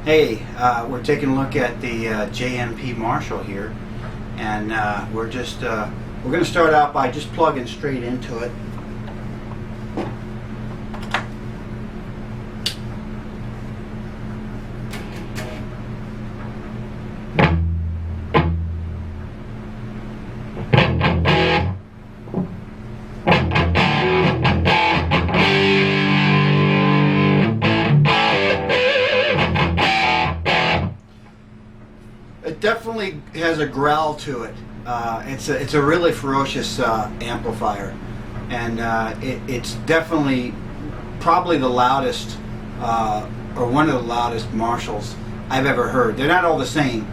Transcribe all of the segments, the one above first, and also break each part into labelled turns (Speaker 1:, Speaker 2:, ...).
Speaker 1: Hey, we're taking a look at the JMP Marshall here, and we're going to start out by just plugging straight into it. It definitely has a growl to it. It's a really ferocious amplifier, and it's definitely probably the loudest or one of the loudest Marshalls I've ever heard. They're not all the same.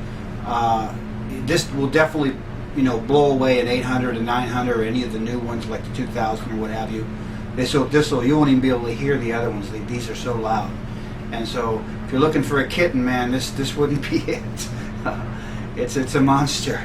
Speaker 1: This will definitely blow away an 800, a 900, or any of the new ones like the 2000 or what have you. You won't even be able to hear the other ones. These are so loud, and so if you're looking for a kitten, man, this wouldn't be it. It's a monster.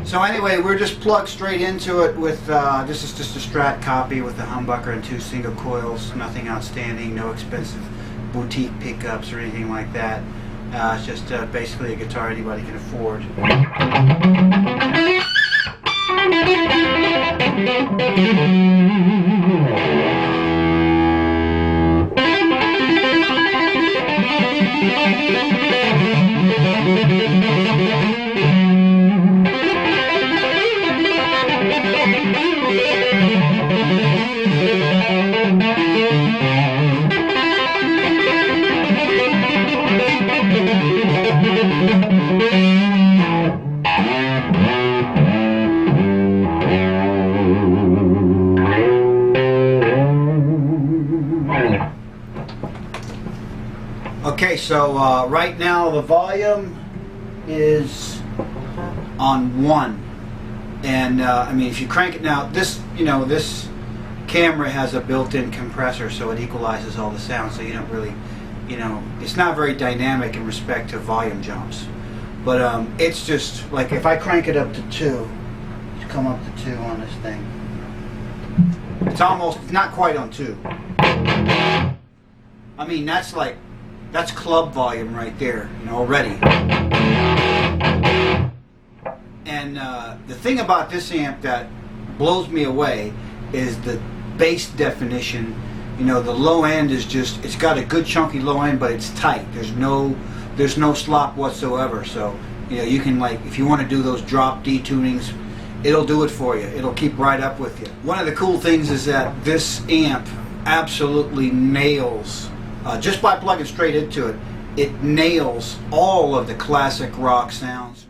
Speaker 1: So anyway, we're just plugged straight into it with, this is just a Strat copy with a humbucker and 2 single coils, nothing outstanding, no expensive boutique pickups or anything like that. It's just basically a guitar anybody can afford. Okay, so right now the volume is on 1, and I mean, if you crank it now, this camera has a built-in compressor, so it equalizes all the sound, so you don't really, it's not very dynamic in respect to volume jumps. But it's just like if I crank it up to 2, it's come up to 2 on this thing. It's not quite on 2. I mean, that's club volume right there, already. And the thing about this amp that blows me away is the bass definition. The low end is just, it's got a good chunky low end, but it's tight. There's no slop whatsoever. So, you can, like, if you want to do those drop D tunings, it'll do it for you. It'll keep right up with you. One of the cool things is that this amp absolutely nails, just by plugging straight into it, it nails all of the classic rock sounds.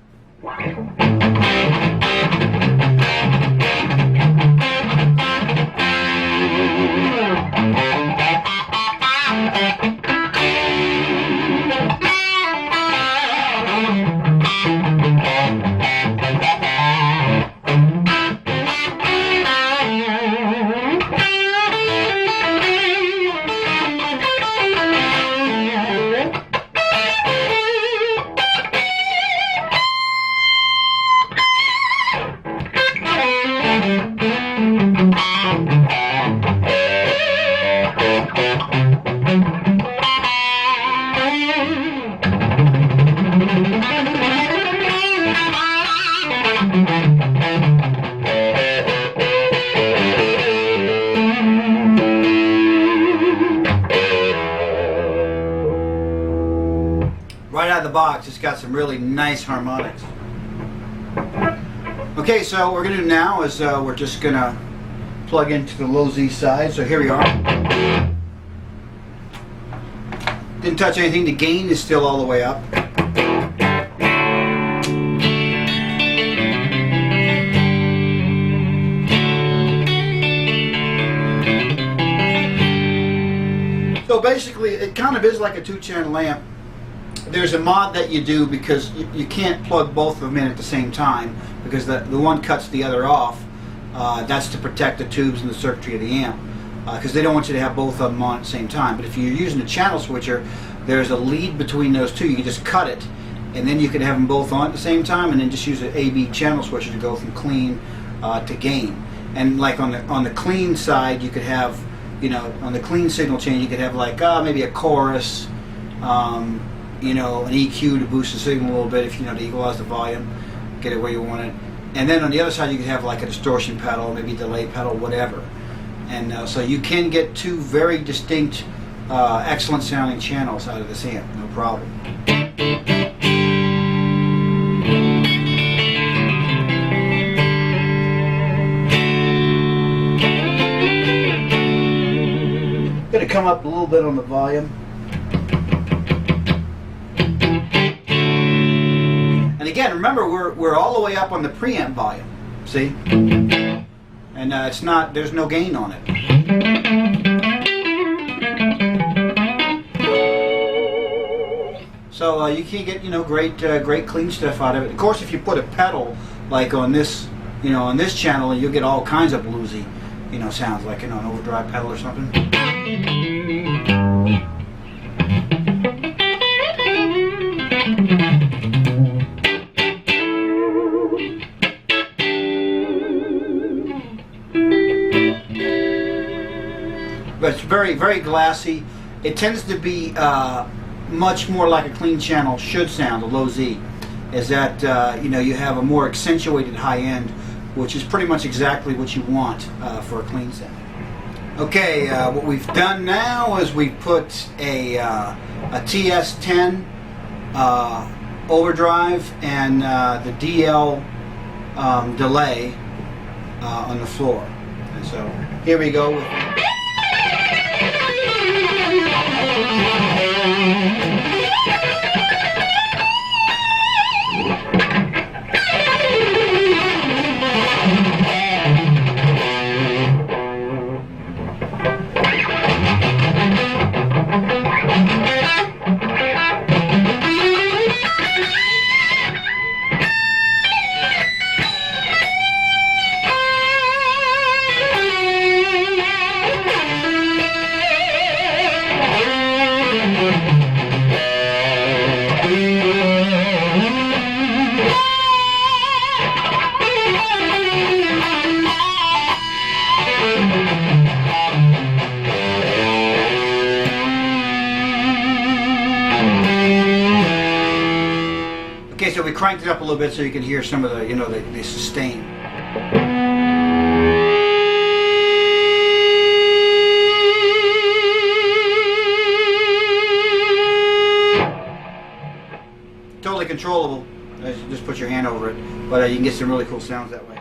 Speaker 1: right out of the box, it's got some really nice harmonics. Okay, so what we're going to do now is we're just going to plug into the low Z side. So here we are. Didn't touch anything. The gain is still all the way up. So basically, it kind of is like a 2-channel amp. There's a mod that you do because you can't plug both of them in at the same time because the one cuts the other off. That's to protect the tubes and the circuitry of the amp because they don't want you to have both of them on at the same time. But if you're using a channel switcher, there's a lead between those two. You can just cut it, and then you can have them both on at the same time, and then just use an AB channel switcher to go from clean to gain. And like on the clean side, you could have, on the clean signal chain, you could have like maybe a chorus, an EQ to boost the signal a little bit if to equalize the volume, get it where you want it. And then on the other side, you could have like a distortion pedal, maybe delay pedal, whatever. And so you can get two very distinct, excellent sounding channels out of this amp, no problem. Going to come up a little bit on the volume. And again, remember we're all the way up on the preamp volume. See? And there's no gain on it. So you can get great clean stuff out of it. Of course, if you put a pedal like on this on this channel, you'll get all kinds of bluesy sounds like an overdrive pedal or something. But it's very, very glassy. It tends to be much more like a clean channel should sound, a low Z. Is that you have a more accentuated high end, which is pretty much exactly what you want for a clean sound. Okay, what we've done now is we've put a TS10 overdrive and the DL delay on the floor. And so here we go. Okay, so we cranked it up a little bit so you can hear some of the, the sustain. Totally controllable. Just put your hand over it, but you can get some really cool sounds that way.